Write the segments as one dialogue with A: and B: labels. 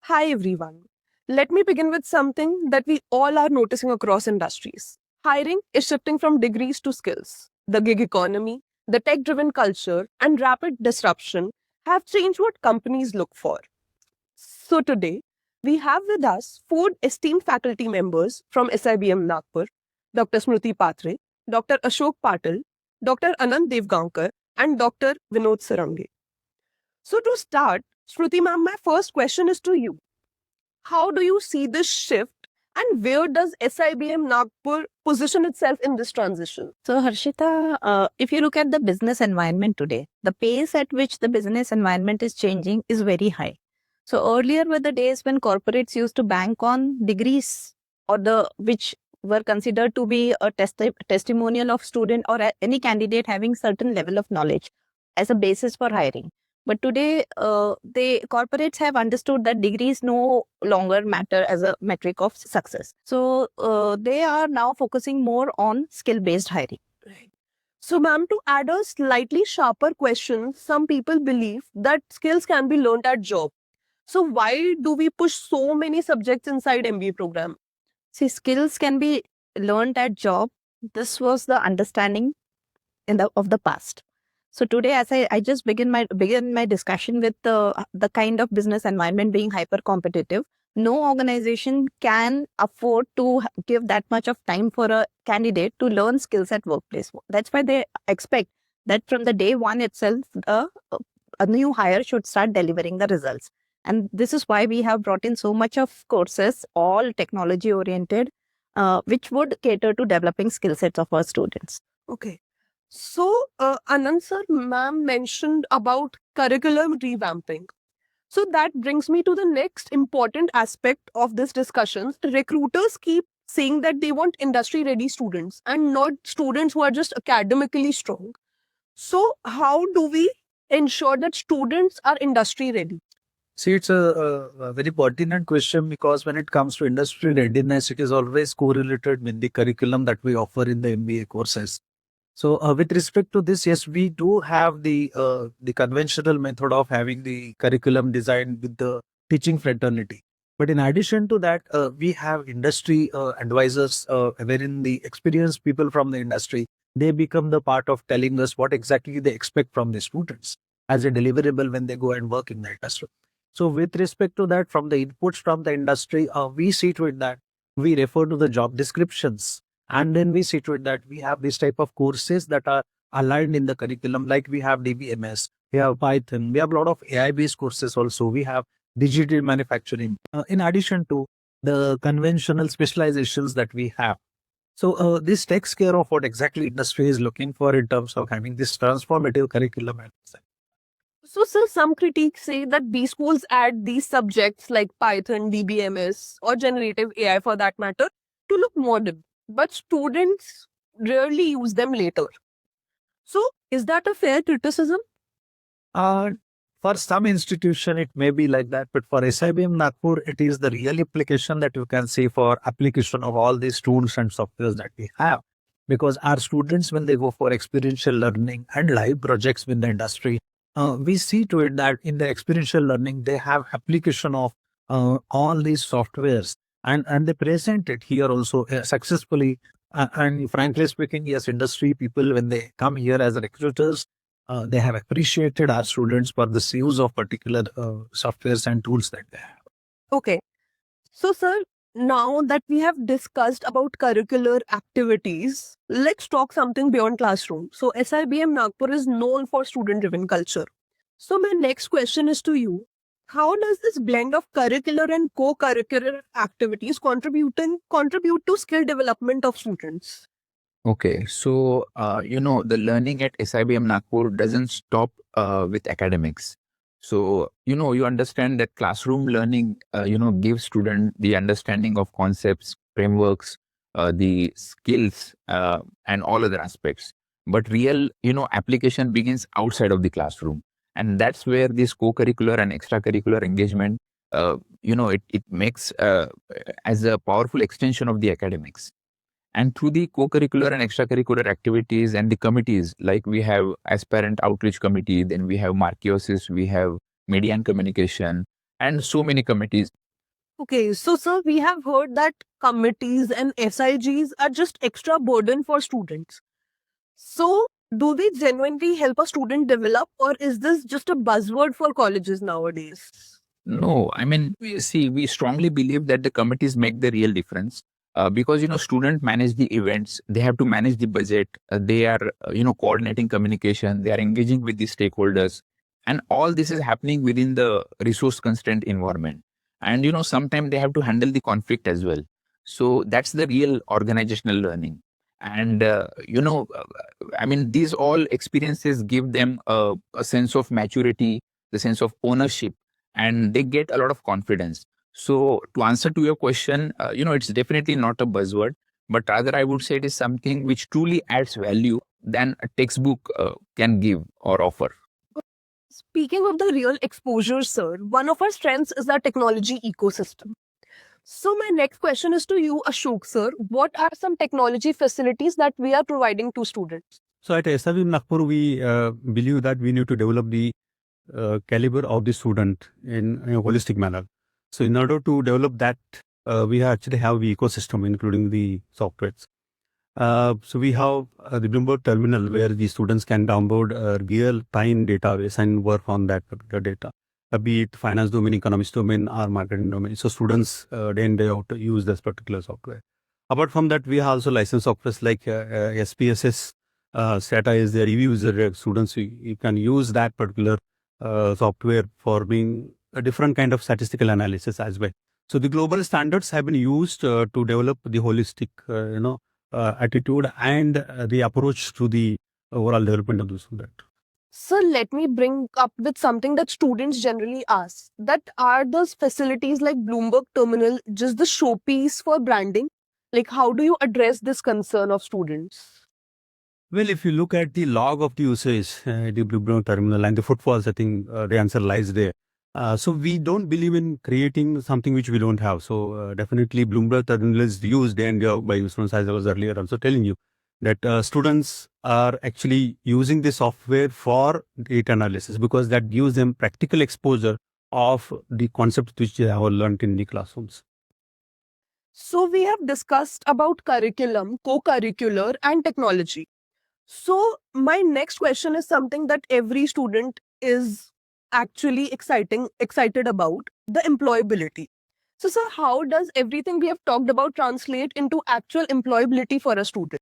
A: Hi everyone. Let me begin with something that we all are noticing across industries. Hiring is shifting from degrees to skills. The gig economy, the tech driven culture, and rapid disruption have changed what companies look for. So today, we have with us four esteemed faculty members from SIBM Nagpur: Dr. Smriti Patre, Dr. Ashok Patil, Dr. Anand Devgankar, and Dr. Vinod Sarangi. So to start, Smriti ma'am, my first question is to you. How do you see this shift, and where does SIBM Nagpur position itself in this transition?
B: So, Harshita, if you look at the business environment today, the pace at which the business environment is changing is very high. So, earlier were the days when corporates used to bank on degrees or the which were considered to be a testimonial of student or any candidate having certain level of knowledge as a basis for hiring. But today, the corporates have understood that degrees no longer matter as a metric of success. So they are now focusing more on skill-based hiring.
A: Right. So, ma'am, to add a slightly sharper question, some people believe that skills can be learned at job. So, why do we push so many subjects inside MBA program?
B: See, skills can be learned at job. This was the understanding of the past. So today, as I just begin my discussion with the kind of business environment being hyper competitive, no organization can afford to give that much of time for a candidate to learn skills at workplace. That's why they expect that from the day one itself, a new hire should start delivering the results. And this is why we have brought in so much of courses, all technology oriented, which would cater to developing skill sets of our students.
A: Okay. So, Anand sir, ma'am mentioned about curriculum revamping. So that brings me to the next important aspect of this discussion. Recruiters keep saying that they want industry ready students and not students who are just academically strong. So, how do we ensure that students are industry ready?
C: See, it's a very pertinent question because when it comes to industry readiness, it is always correlated with the curriculum that we offer in the MBA courses. So, with respect to this, yes, we do have the conventional method of having the curriculum designed with the teaching fraternity. But in addition to that, we have industry advisors, wherein the experienced people from the industry, they become the part of telling us what exactly they expect from the students as a deliverable when they go and work in the industry. So, with respect to that, from the inputs from the industry, we see to it that we refer to the job descriptions, and then we see to it that we have this type of courses that are aligned in the curriculum, like we have DBMS, we have Python, we have a lot of AI based courses also, we have digital manufacturing, in addition to the conventional specializations that we have. So this takes care of what exactly industry is looking for in terms of having this transformative curriculum.
A: So, sir, some critics say that B schools add these subjects like Python, DBMS, or generative AI for that matter to look modern, but students rarely use them later. So, is that a fair criticism?
C: Uh, for some institution, it may be like that, but for SIBM Nagpur, it is the real application that you can see for application of all these tools and softwares that we have. Because our students, when they go for experiential learning and live projects with the industry, we see to it that in the experiential learning, they have application of all these softwares, and they present it here also successfully. And frankly speaking, yes, industry people, when they come here as recruiters, they have appreciated our students for this use of particular softwares and tools that they have.
A: Okay. So, sir, now that we have discussed about curricular activities, let's talk something beyond classroom. So, SIBM Nagpur is known for student driven culture. So, my next question is to you. How does this blend of curricular and co-curricular activities contribute to skill development of students?
D: Okay, so the learning at SIBM Nagpur doesn't stop with academics. So you understand that classroom learning gives student the understanding of concepts, frameworks, the skills, and all other aspects. But real application begins outside of the classroom, and that's where this co-curricular and extracurricular engagement it makes as a powerful extension of the academics. And through the co-curricular and extracurricular activities and the committees, like we have Aspirant Outreach Committee, then we have Symbiosis, we have Media and Communication, and so many committees.
A: Okay, so sir, we have heard that committees and SIGs are just extra burden for students. So, do they genuinely help a student develop, or is this just a buzzword for colleges nowadays?
D: No, I mean, we strongly believe that the committees make the real difference. Because students manage the events, they have to manage the budget, they are coordinating communication, they are engaging with the stakeholders, and all this is happening within the resource constraint environment. And sometimes they have to handle the conflict as well. So that's the real organizational learning. And I mean, these all experiences give them a sense of maturity, the sense of ownership, and they get a lot of confidence. So to answer to your question, it's definitely not a buzzword, but rather I would say it is something which truly adds value than a textbook can give or offer.
A: Speaking of the real exposure, sir, one of our strengths is our technology ecosystem. So, my next question is to you, Ashok, sir. What are some technology facilities that we are providing to students?
E: So at SIBM Nagpur, we believe that we need to develop the caliber of the student in a holistic manner. So in order to develop that, we actually have the ecosystem, including the softwares. So we have the Bloomberg terminal where the students can download a real-time database and work on that particular data, be it finance domain, economics domain, or marketing domain. So students day in, day out use this particular software. Apart from that, we have also licensed softwares like SPSS, SATA is there, user students, you can use that particular software for being a different kind of statistical analysis as well. So the global standards have been used to develop the holistic, attitude and the approach to the overall development of the student.
A: Sir, let me bring up with something that students generally ask. That are those facilities like Bloomberg Terminal just the showpiece for branding? Like, how do you address this concern of students?
E: Well, if you look at the log of the usage, the Bloomberg terminal and the footfalls, I think the answer lies there. So we don't believe in creating something which we don't have. So definitely Bloomberg terminal is used day and day out by students, as I was earlier also telling you, that students are actually using the software for data analysis because that gives them practical exposure of the concepts which they have learned in the classrooms.
A: So, we have discussed about curriculum, co-curricular, and technology. So, my next question is something that every student is actually excited about, the employability. So, sir, how does everything we have talked about translate into actual employability for a student?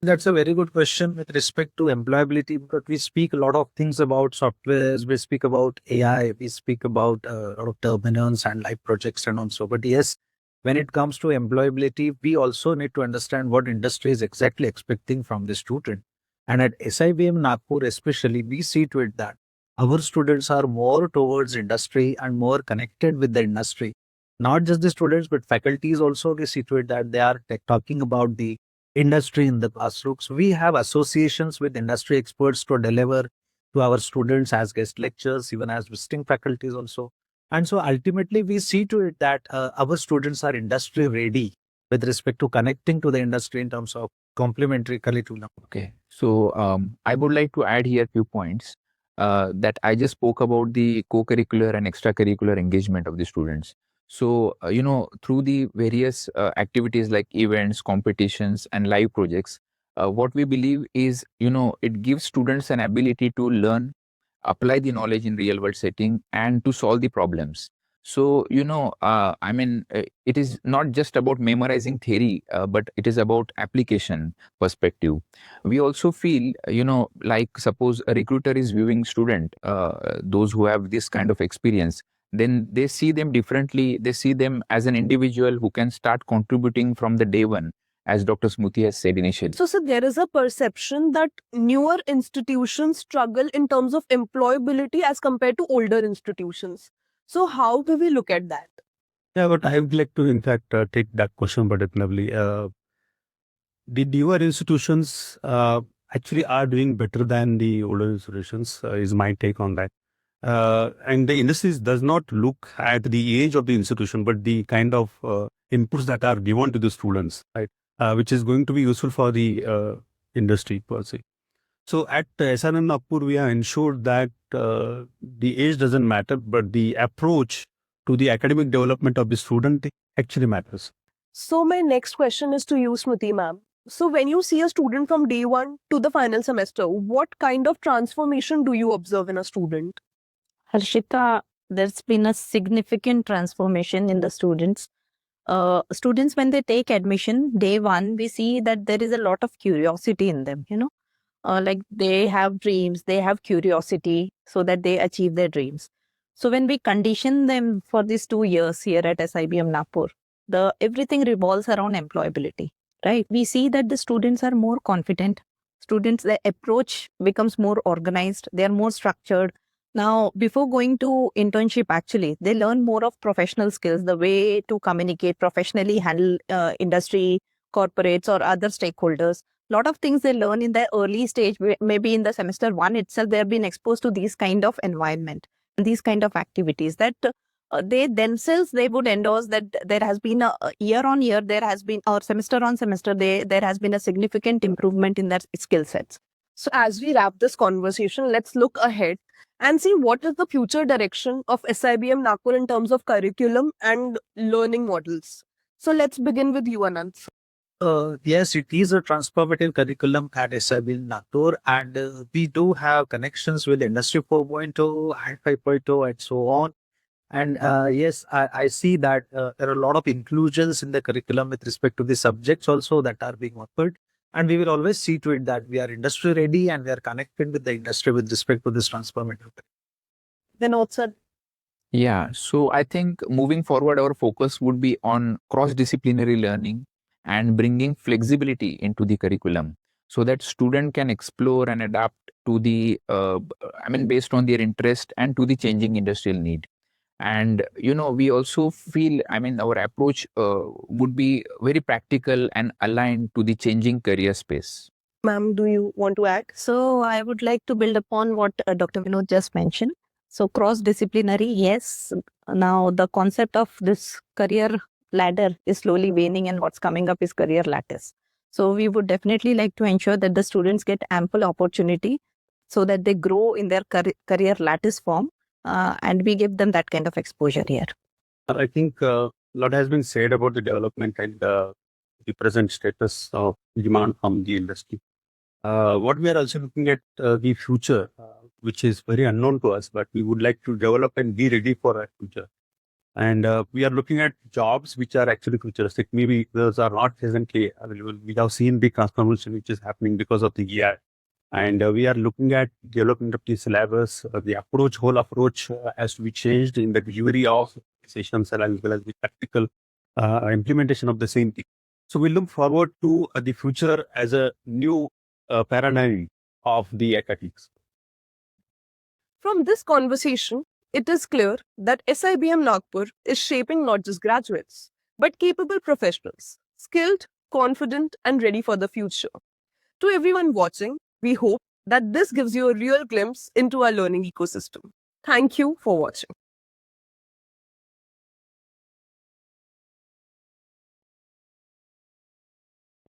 C: That's a very good question with respect to employability, because we speak a lot of things about softwares, we speak about AI, we speak about a lot of terminals and live projects and also. But yes, when it comes to employability, we also need to understand what industry is exactly expecting from the student. And at SIBM Nagpur especially, we see to it that our students are more towards industry and more connected with the industry. Not just the students, but faculties also, we see to it that they are talking about the industry in the classrooms. We have associations with industry experts to deliver to our students as guest lectures, even as visiting faculties also. And so ultimately, we see to it that our students are industry ready with respect to connecting to the industry in terms of complementary curriculum.
D: Okay. So I would like to add here a few points that I just spoke about the co-curricular and extracurricular engagement of the students. So, through the various activities like events, competitions, and live projects, what we believe is, it gives students an ability to learn, apply the knowledge in real world setting, and to solve the problems. So, I mean, it is not just about memorizing theory, but it is about application perspective. We also feel, like suppose a recruiter is viewing student, those who have this kind of experience, then they see them differently. They see them as an individual who can start contributing from the day one, as Dr. Smoothie has said initially.
A: So, sir, there is a perception that newer institutions struggle in terms of employability as compared to older institutions. So, how do we look at that?
E: Yeah, but I would like to, in fact, take that question particularly. The newer institutions actually are doing better than the older institutions, is my take on that. And the industries does not look at the age of the institution, but the kind of inputs that are given to the students, right? Which is going to be useful for the industry per se. So at SRM Nagpur, we have ensured that the age doesn't matter, but the approach to the academic development of the student actually matters.
A: So my next question is to you, Smriti ma'am. So when you see a student from day one to the final semester, what kind of transformation do you observe in a student?
B: Harshita, there's been a significant transformation in the students. Students, when they take admission day one, we see that there is a lot of curiosity in them, like they have dreams, they have curiosity so that they achieve their dreams. So when we condition them for these 2 years here at SIBM Nagpur, everything revolves around employability, right? We see that the students are more confident. Students, their approach becomes more organized. They are more structured. Now, before going to internship, actually, they learn more of professional skills, the way to communicate professionally, handle industry, corporates, or other stakeholders. Lot of things they learn in the early stage, maybe in the semester one itself, they have been exposed to these kind of environment, these kind of activities that they themselves, they would endorse that there has been a year on year, there has been, or semester on semester, there has been a significant improvement in their skill sets.
A: So as we wrap this conversation, let's look ahead and see what is the future direction of SIBM Nagpur in terms of curriculum and learning models. So let's begin with you, Anant.
C: Yes, it is a transformative curriculum at SIBM Nagpur, and we do have connections with Industry 4.0 and 5.0 and so on. And yes, I see that there are a lot of inclusions in the curriculum with respect to the subjects also that are being offered. And we will always see to it that we are industry ready and we are connected with the industry with respect to this transformative.
A: Vinod sir.
D: Yeah, so I think moving forward, our focus would be on cross-disciplinary learning and bringing flexibility into the curriculum so that student can explore and adapt to based on their interest and to the changing industrial need. And, we also feel, our approach would be very practical and aligned to the changing career space.
A: Ma'am, do you want to add?
B: So I would like to build upon what Dr. Vinod just mentioned. So cross-disciplinary, yes. Now the concept of this career ladder is slowly waning and what's coming up is career lattice. So we would definitely like to ensure that the students get ample opportunity so that they grow in their career lattice form and we give them that kind of exposure here.
E: I think a lot has been said about the development and the present status of demand from the industry. What we are also looking at the future, which is very unknown to us, but we would like to develop and be ready for that future. And we are looking at jobs which are actually futuristic. Maybe those are not presently available. We have seen the transformation which is happening because of the AI. And we are looking at development of the syllabus, the whole approach has to be changed in the delivery of sessions as well as the practical implementation of the same thing. So we look forward to the future as a new paradigm of the academics.
A: From this conversation, it is clear that SIBM Nagpur is shaping not just graduates, but capable professionals, skilled, confident, and ready for the future. To everyone watching, we hope that this gives you a real glimpse into our learning ecosystem. Thank you for watching.